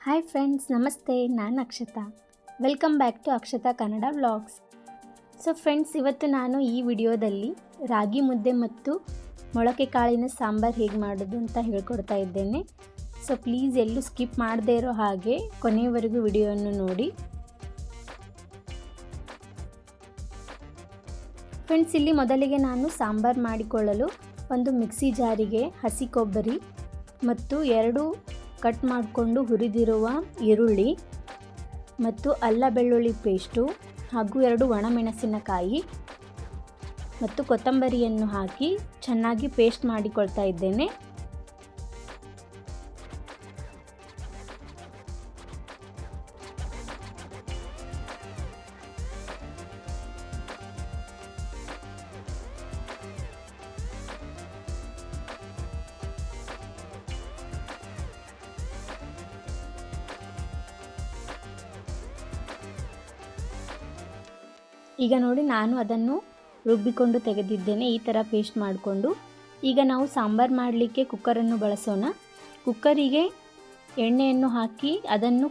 Hi friends, ನಮಸ್ತೆ. ನಾನು Akshata. Welcome back to Akshata Kannada vlogs. So friends, ಇವತ್ತು ನಾನು ಈ ವಿಡಿಯೋದಲ್ಲಿ ರಾಗಿ ಮುದ್ದೆ ಮತ್ತು ಮೊಳಕೆ ಕಾಳಿನ ಸಾಂಬಾರು ಹೇಗೆ ಮಾಡೋದು ಅಂತ ಹೇಳ್ಕೊಡ್ತಾ ಇದ್ದೇನೆ. ಸೊ ಪ್ಲೀಸ್ ಎಲ್ಲೂ ಸ್ಕಿಪ್ ಮಾಡದೇ ಇರೋ ಹಾಗೆ ಕೊನೆಯವರೆಗೂ ವಿಡಿಯೋವನ್ನು ನೋಡಿ. ಫ್ರೆಂಡ್ಸ್, ಇಲ್ಲಿ ಮೊದಲಿಗೆ ನಾನು ಸಾಂಬಾರು ಮಾಡಿಕೊಳ್ಳಲು ಒಂದು ಮಿಕ್ಸಿ ಜಾರಿಗೆ ಹಸಿ ಕೊಬ್ಬರಿ ಮತ್ತು 2 ಕಟ್ ಮಾಡಿಕೊಂಡು ಹುರಿದಿರುವ ಈರುಳ್ಳಿ ಮತ್ತು ಅಲ್ಲ ಬೆಳ್ಳುಳ್ಳಿ ಪೇಸ್ಟು ಹಾಗೂ 2 ಒಣಮೆಣಸಿನಕಾಯಿ ಮತ್ತು ಕೊತ್ತಂಬರಿಯನ್ನು ಹಾಕಿ ಚೆನ್ನಾಗಿ ಪೇಸ್ಟ್ ಮಾಡಿಕೊಳ್ತಾ ಇದ್ದೇನೆ. ಈಗ ನೋಡಿ, ನಾನು ಅದನ್ನು ರುಬ್ಬಿಕೊಂಡು ತೆಗೆದಿದ್ದೇನೆ. ಈ ಥರ ಪೇಸ್ಟ್ ಮಾಡಿಕೊಂಡು ಈಗ ನಾವು ಸಾಂಬಾರು ಮಾಡಲಿಕ್ಕೆ ಕುಕ್ಕರನ್ನು ಬಳಸೋಣ. ಕುಕ್ಕರಿಗೆ ಎಣ್ಣೆಯನ್ನು ಹಾಕಿ ಅದನ್ನು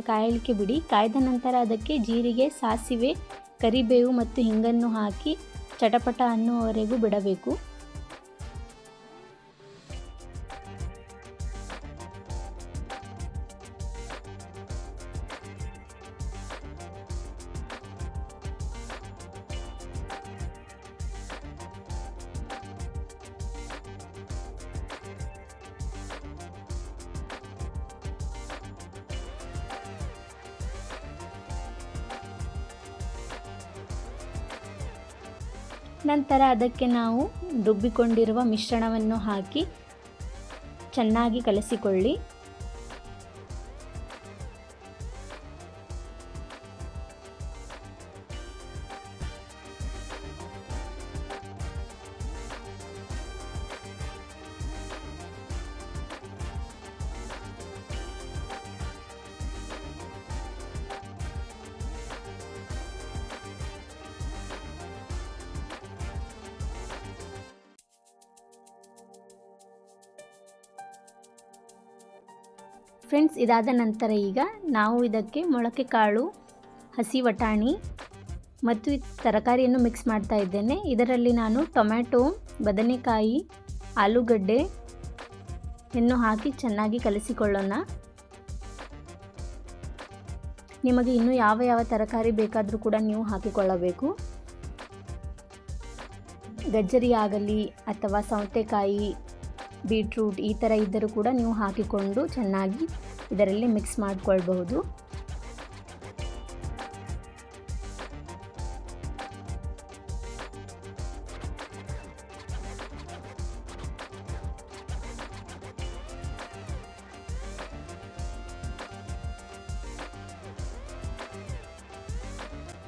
ಕಾಯಲಿಕ್ಕೆ ಬಿಡಿ. ಕಾಯ್ದ ನಂತರ ಅದಕ್ಕೆ ಜೀರಿಗೆ, ಸಾಸಿವೆ, ಕರಿಬೇವು ಮತ್ತು ಹಿಂಗನ್ನು ಹಾಕಿ ಚಟಪಟ ಅನ್ನುವವರೆಗೂ ಬಿಡಬೇಕು. ನಂತರ ಅದಕ್ಕೆ ನಾವು ರುಬ್ಬಿಕೊಂಡಿರುವ ಮಿಶ್ರಣವನ್ನು ಹಾಕಿ ಚೆನ್ನಾಗಿ ಕಲಸಿಕೊಳ್ಳಿ. ಫ್ರೆಂಡ್ಸ್, ಇದಾದ ನಂತರ ಈಗ ನಾವು ಇದಕ್ಕೆ ಮೊಳಕೆ ಕಾಳು, ಹಸಿ ವಟಾಣಿ ಮತ್ತು ತರಕಾರಿಯನ್ನು ಮಿಕ್ಸ್ ಮಾಡ್ತಾ ಇದ್ದೇನೆ. ಇದರಲ್ಲಿ ನಾನು ಟೊಮ್ಯಾಟೊ, ಬದನೆಕಾಯಿ, ಆಲೂಗಡ್ಡೆಯನ್ನು ಹಾಕಿ ಚೆನ್ನಾಗಿ ಕಲಸಿಕೊಳ್ಳೋಣ. ನಿಮಗೆ ಇನ್ನೂ ಯಾವ ತರಕಾರಿ ಬೇಕಾದರೂ ಕೂಡ ನೀವು ಹಾಕಿಕೊಳ್ಳಬೇಕು. ಗಜ್ಜರಿ ಆಗಲಿ ಅಥವಾ ಸೌತೆಕಾಯಿ, ಬೀಟ್ರೂಟ್ ಈ ಥರ ಇದ್ದರೂ ಕೂಡ ನೀವು ಹಾಕಿಕೊಂಡು ಚೆನ್ನಾಗಿ ಇದರಲ್ಲಿ ಮಿಕ್ಸ್ ಮಾಡಿಕೊಳ್ಬಹುದು.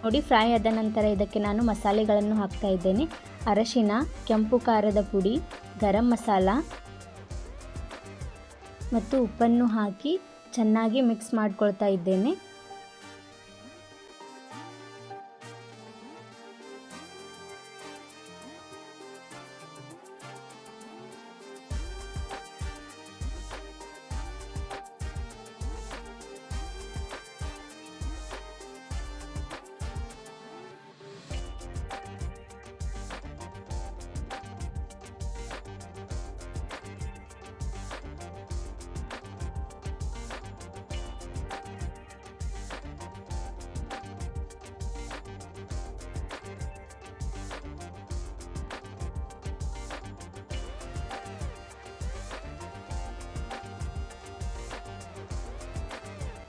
ನೋಡಿ, ಫ್ರೈ ಆದ ನಂತರ ಇದಕ್ಕೆ ನಾನು ಮಸಾಲೆಗಳನ್ನು ಹಾಕ್ತಾ ಇದ್ದೇನೆ. ಅರಶಿನ, ಕೆಂಪು ಖಾರದ ಪುಡಿ, ಗರಂ ಮಸಾಲ ಮತ್ತು ಉಪ್ಪನ್ನು ಹಾಕಿ ಚೆನ್ನಾಗಿ ಮಿಕ್ಸ್ ಮಾಡ್ಕೊಳ್ತಾ ಇದ್ದೇನೆ.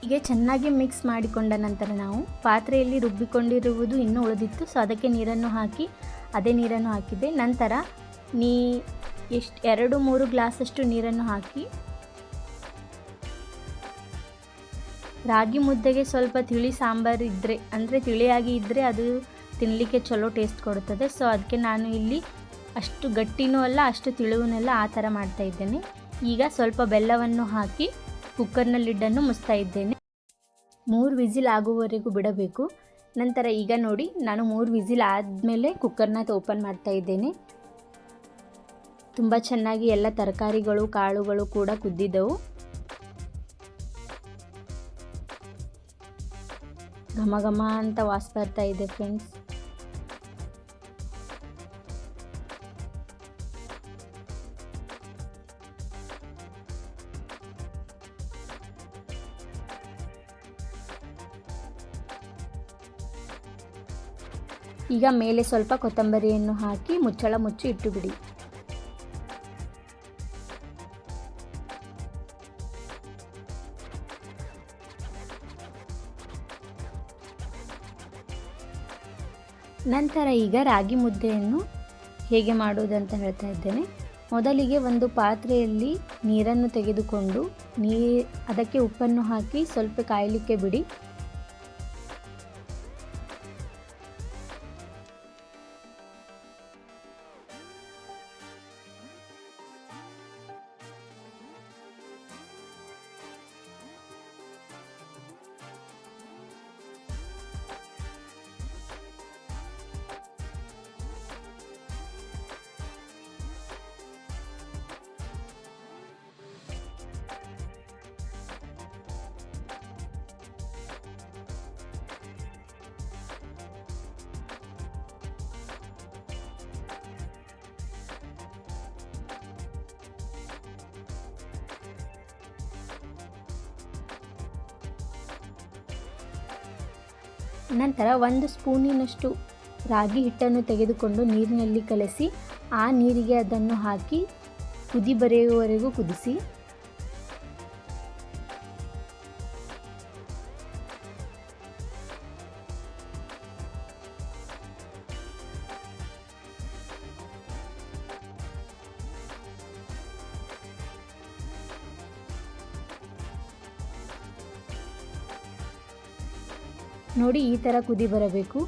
ಹೀಗೆ ಚೆನ್ನಾಗಿ ಮಿಕ್ಸ್ ಮಾಡಿಕೊಂಡ ನಂತರ ನಾವು ಪಾತ್ರೆಯಲ್ಲಿ ರುಬ್ಬಿಕೊಂಡಿರುವುದು ಇನ್ನೂ ಉಳಿದಿತ್ತು. ಸೊ ಅದಕ್ಕೆ ನೀರನ್ನು ಹಾಕಿ ಅದೇ ನೀರನ್ನು ಹಾಕಿದೆ. ನಂತರ 2-3 ಗ್ಲಾಸಷ್ಟು ನೀರನ್ನು ಹಾಕಿ, ರಾಗಿ ಮುದ್ದೆಗೆ ಸ್ವಲ್ಪ ತಿಳಿ ಸಾಂಬಾರು ಇದ್ದರೆ, ಅಂದರೆ ತಿಳಿಯಾಗಿ ಇದ್ದರೆ ಅದು ತಿನ್ನಲಿಕ್ಕೆ ಚಲೋ ಟೇಸ್ಟ್ ಕೊಡುತ್ತದೆ. ಸೊ ಅದಕ್ಕೆ ನಾನು ಇಲ್ಲಿ ಅಷ್ಟು ಗಟ್ಟಿನೂ ಅಲ್ಲ, ಅಷ್ಟು ತಿಳಿವೂ ಆ ಥರ ಮಾಡ್ತಾ ಇದ್ದೇನೆ. ಈಗ ಸ್ವಲ್ಪ ಬೆಲ್ಲವನ್ನು ಹಾಕಿ ಕುಕ್ಕರ್ನ ಲಿಡ್ಡನ್ನು ಮುಚ್ತಾ ಇದ್ದೇನೆ. 3 ವಿಸಿಲ್ ಆಗುವವರೆಗೂ ಬಿಡಬೇಕು. ನಂತರ ಈಗ ನೋಡಿ, ನಾನು 3 ವಿಸಿಲ್ ಆದಮೇಲೆ ಕುಕ್ಕರ್ನ ಓಪನ್ ಮಾಡ್ತಾ ಇದ್ದೇನೆ. ತುಂಬ ಚೆನ್ನಾಗಿ ಎಲ್ಲ ತರಕಾರಿಗಳು, ಕಾಳುಗಳು ಕೂಡ ಕುದ್ದಿದ್ದವು. ಘಮ ಘಮ ಅಂತ ವಾಸ ಬರ್ತಾ ಇದೆ ಫ್ರೆಂಡ್ಸ್. ಈಗ ಮೇಲೆ ಸ್ವಲ್ಪ ಕೊತ್ತಂಬರಿಯನ್ನು ಹಾಕಿ ಮುಚ್ಚಳ ಮುಚ್ಚಿ ಇಟ್ಟುಬಿಡಿ. ನಂತರ ಈಗ ರಾಗಿ ಮುದ್ದೆಯನ್ನು ಹೇಗೆ ಮಾಡುವುದಂತ ಹೇಳ್ತಾ ಇದ್ದೇನೆ. ಮೊದಲಿಗೆ ಒಂದು ಪಾತ್ರೆಯಲ್ಲಿ ನೀರನ್ನು ತೆಗೆದುಕೊಂಡು ಅದಕ್ಕೆ ಉಪ್ಪನ್ನು ಹಾಕಿ ಸ್ವಲ್ಪ ಕಾಯಲಿಕ್ಕೆ ಬಿಡಿ. ನಂತರ 1 ಸ್ಪೂನಿನಷ್ಟು ರಾಗಿ ಹಿಟ್ಟನ್ನು ತೆಗೆದುಕೊಂಡು ನೀರಿನಲ್ಲಿ ಕಲಸಿ ಆ ನೀರಿಗೆ ಅದನ್ನು ಹಾಕಿ ಕುದಿ ಬರೆಯುವವರೆಗೂ ಕುದಿಸಿ. ನೋಡಿ ಈ ಥರ ಕುದಿ ಬರಬೇಕು.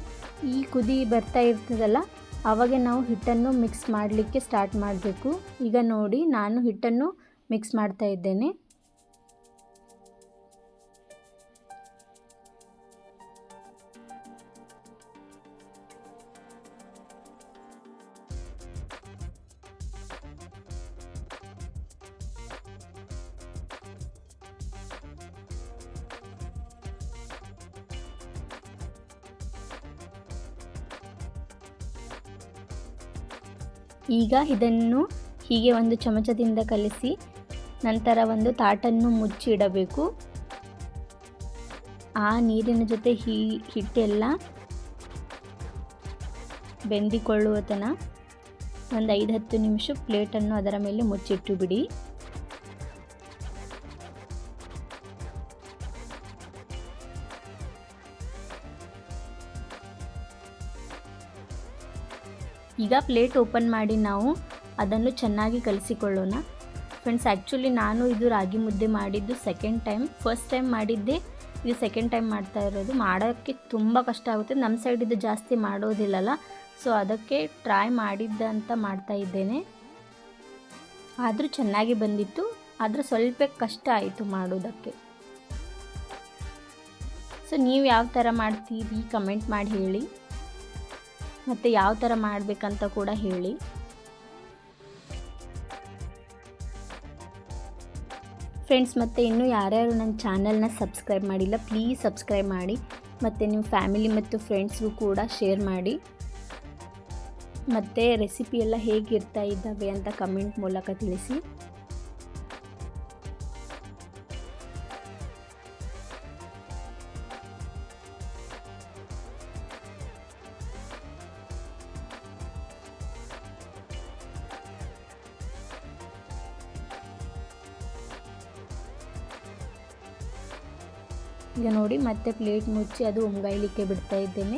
ಈ ಕುದಿ ಬರ್ತಾ ಇರ್ತದಲ್ಲ, ಆವಾಗ ನಾವು ಹಿಟ್ಟನ್ನು ಮಿಕ್ಸ್ ಮಾಡಲಿಕ್ಕೆ ಸ್ಟಾರ್ಟ್ ಮಾಡಬೇಕು. ಈಗ ನೋಡಿ ನಾನು ಹಿಟ್ಟನ್ನು ಮಿಕ್ಸ್ ಮಾಡ್ತಾ ಇದ್ದೇನೆ. ಈಗ ಇದನ್ನು ಹೀಗೆ ಒಂದು ಚಮಚದಿಂದ ಕಲಿಸಿ ನಂತರ ಒಂದು ತಾಟನ್ನು ಮುಚ್ಚಿ ಇಡಬೇಕು. ಆ ನೀರಿನ ಜೊತೆ ಹಿಟ್ಟೆಲ್ಲ ಬೆಂದಿಕೊಳ್ಳುವ ತನಕ ಒಂದು 5-10 ನಿಮಿಷ ಪ್ಲೇಟನ್ನು ಅದರ ಮೇಲೆ ಮುಚ್ಚಿಟ್ಟು ಬಿಡಿ. ಈಗ ಪ್ಲೇಟ್ ಓಪನ್ ಮಾಡಿ ನಾವು ಅದನ್ನು ಚೆನ್ನಾಗಿ ಕಲಿಸಿಕೊಳ್ಳೋಣ. ಫ್ರೆಂಡ್ಸ್, ಆ್ಯಕ್ಚುಲಿ ನಾನು ಇದು ರಾಗಿ ಮುದ್ದೆ ಮಾಡಿದ್ದು ಸೆಕೆಂಡ್ ಟೈಮ್. ಫಸ್ಟ್ ಟೈಮ್ ಮಾಡಿದ್ದೆ, ಇದು ಸೆಕೆಂಡ್ ಟೈಮ್ ಮಾಡ್ತಾ ಇರೋದು. ಮಾಡೋಕ್ಕೆ ತುಂಬ ಕಷ್ಟ ಆಗುತ್ತೆ, ನಮ್ಮ ಸೈಡ್ ಇದು ಜಾಸ್ತಿ ಮಾಡೋದಿಲ್ಲಲ್ಲ, ಸೊ ಅದಕ್ಕೆ ಟ್ರೈ ಮಾಡಿದ್ದೆ ಅಂತ ಮಾಡ್ತಾ ಇದ್ದೇನೆ. ಆದರೂ ಚೆನ್ನಾಗಿ ಬಂದಿತ್ತು, ಆದರೆ ಸ್ವಲ್ಪ ಕಷ್ಟ ಆಯಿತು ಮಾಡೋದಕ್ಕೆ. ಸೊ ನೀವು ಯಾವ ಥರ ಮಾಡ್ತೀರಿ ಕಮೆಂಟ್ ಮಾಡಿ ಹೇಳಿ, ಮತ್ತು ಯಾವ ಥರ ಮಾಡಬೇಕಂತ ಕೂಡ ಹೇಳಿ. ಫ್ರೆಂಡ್ಸ್, ಮತ್ತು ಇನ್ನೂ ಯಾರ್ಯಾರು ನನ್ನ ಚಾನಲ್ನ ಸಬ್ಸ್ಕ್ರೈಬ್ ಮಾಡಿಲ್ಲ, ಪ್ಲೀಸ್ ಸಬ್ಸ್ಕ್ರೈಬ್ ಮಾಡಿ. ಮತ್ತು ನಿಮ್ಮ ಫ್ಯಾಮಿಲಿ ಮತ್ತು ಫ್ರೆಂಡ್ಸ್ಗೂ ಕೂಡ ಶೇರ್ ಮಾಡಿ. ಮತ್ತು ರೆಸಿಪಿ ಎಲ್ಲ ಹೇಗಿರ್ತಾ ಇದ್ದಾವೆ ಅಂತ ಕಮೆಂಟ್ ಮೂಲಕ ತಿಳಿಸಿ. ಈಗ ನೋಡಿ ಮತ್ತೆ ಪ್ಲೇಟ್ ಮುಚ್ಚಿ ಅದು ಒಮ್ಗಾಯಲಿಕ್ಕೆ ಬಿಡ್ತಾ ಇದ್ದೇನೆ.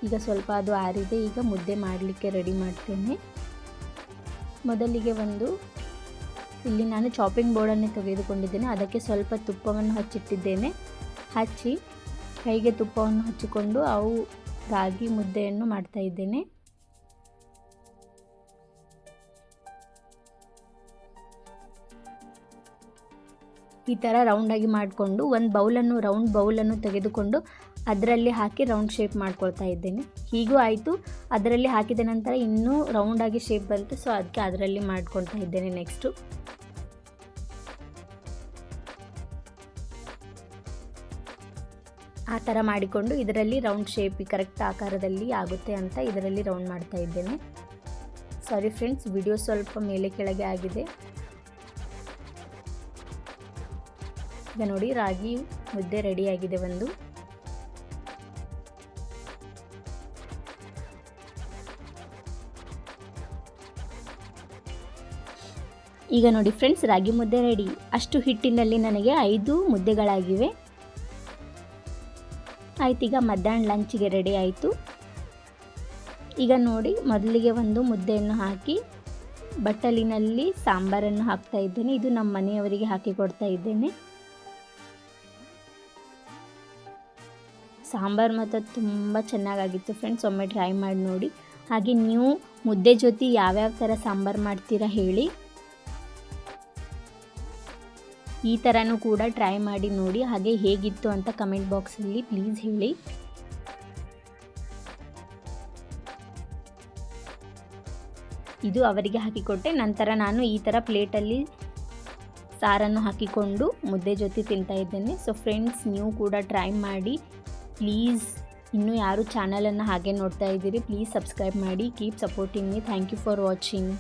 ಈಗ ಸ್ವಲ್ಪ ಅದು ಆರಿದೆ. ಈಗ ಮುದ್ದೆ ಮಾಡಲಿಕ್ಕೆ ರೆಡಿ ಮಾಡ್ತೇನೆ. ಮೊದಲಿಗೆ ಇಲ್ಲಿ ನಾನು ಚಾಪಿಂಗ್ ಬೋರ್ಡನ್ನು ತೆಗೆದುಕೊಂಡಿದ್ದೇನೆ. ಅದಕ್ಕೆ ಸ್ವಲ್ಪ ತುಪ್ಪವನ್ನು ಹಚ್ಚಿಟ್ಟಿದ್ದೇನೆ. ಹಚ್ಚಿ ಕೈಗೆ ತುಪ್ಪವನ್ನು ಹಚ್ಚಿಕೊಂಡು ರಾಗಿ ಮುದ್ದೆಯನ್ನು ಮಾಡ್ತಾ ಇದ್ದೇನೆ. ಈ ಥರ ರೌಂಡಾಗಿ ಮಾಡಿಕೊಂಡು ಒಂದು ರೌಂಡ್ ಬೌಲನ್ನು ತೆಗೆದುಕೊಂಡು ಅದರಲ್ಲಿ ಹಾಕಿ ರೌಂಡ್ ಶೇಪ್ ಮಾಡ್ಕೊಳ್ತಾ ಇದ್ದೇನೆ. ಹೀಗೂ ಆಯಿತು. ಅದರಲ್ಲಿ ಹಾಕಿದ ನಂತರ ಇನ್ನೂ ರೌಂಡಾಗಿ ಶೇಪ್ ಬಂತು, ಸೊ ಅದಕ್ಕೆ ಅದರಲ್ಲಿ ಮಾಡ್ಕೊಳ್ತಾ ಇದ್ದೇನೆ. ನೆಕ್ಸ್ಟು ಆ ಥರ ಮಾಡಿಕೊಂಡು ಇದರಲ್ಲಿ ರೌಂಡ್ ಶೇಪ್ ಕರೆಕ್ಟ್ ಆಕಾರದಲ್ಲಿ ಆಗುತ್ತೆ ಅಂತ ಇದರಲ್ಲಿ ರೌಂಡ್ ಮಾಡ್ತಾ ಇದ್ದೇನೆ. ಸಾರಿ ಫ್ರೆಂಡ್ಸ್, ವಿಡಿಯೋ ಸ್ವಲ್ಪ ಮೇಲೆ ಕೆಳಗೆ ಆಗಿದೆ. ಈಗ ನೋಡಿ ರಾಗಿ ಮುದ್ದೆ ರೆಡಿಯಾಗಿದೆ ಒಂದು. ಈಗ ನೋಡಿ ಫ್ರೆಂಡ್ಸ್, ರಾಗಿ ಮುದ್ದೆ ರೆಡಿ. ಅಷ್ಟು ಹಿಟ್ಟಿನಲ್ಲಿ ನನಗೆ 5 ಮುದ್ದೆಗಳಾಗಿವೆ. ಆಯ್ತು, ಈಗ ಮಧ್ಯಾಹ್ನ ಲಂಚಿಗೆ ರೆಡಿ ಆಯಿತು. ಈಗ ನೋಡಿ, ಮೊದಲಿಗೆ ಒಂದು ಮುದ್ದೆಯನ್ನು ಹಾಕಿ ಬಟ್ಟಲಿನಲ್ಲಿ ಸಾಂಬಾರನ್ನು ಹಾಕ್ತಾ ಇದ್ದೇನೆ. ಇದು ನಮ್ಮ ಮನೆಯವರಿಗೆ ಹಾಕಿ ಕೊಡ್ತಾ ಇದ್ದೇನೆ. ಸಾಂಬಾರು ಮಾತ್ರ ತುಂಬ ಚೆನ್ನಾಗಾಗಿತ್ತು ಫ್ರೆಂಡ್ಸ್, ಒಮ್ಮೆ ಟ್ರೈ ಮಾಡಿ ನೋಡಿ. ಹಾಗೆ ನೀವು ಮುದ್ದೆ ಜೊತೆ ಯಾವ್ಯಾವ ಥರ ಸಾಂಬಾರು ಮಾಡ್ತೀರಾ ಹೇಳಿ. ಈ ಥರನೂ ಕೂಡ ಟ್ರೈ ಮಾಡಿ ನೋಡಿ. ಹಾಗೆ ಹೇಗಿತ್ತು ಅಂತ ಕಮೆಂಟ್ ಬಾಕ್ಸಲ್ಲಿ ಪ್ಲೀಸ್ ಹೇಳಿ. ಇದು ಅವರಿಗೆ ಹಾಕಿಕೊಟ್ಟೆ. ನಂತರ ನಾನು ಈ ಥರ ಪ್ಲೇಟಲ್ಲಿ ಸಾರನ್ನು ಹಾಕಿಕೊಂಡು ಮುದ್ದೆ ಜೊತೆ ತಿಂತಾ ಇದ್ದೇನೆ. ಸೊ ಫ್ರೆಂಡ್ಸ್, ನೀವು ಕೂಡ ಟ್ರೈ ಮಾಡಿ ಪ್ಲೀಸ್. ಇನ್ನೂ ಯಾರು ಚಾನಲನ್ನು ಹಾಗೆ ನೋಡ್ತಾ ಇದ್ದೀರಿ, ಪ್ಲೀಸ್ ಸಬ್ಸ್ಕ್ರೈಬ್ ಮಾಡಿ. Keep supporting me. Thank you for watching.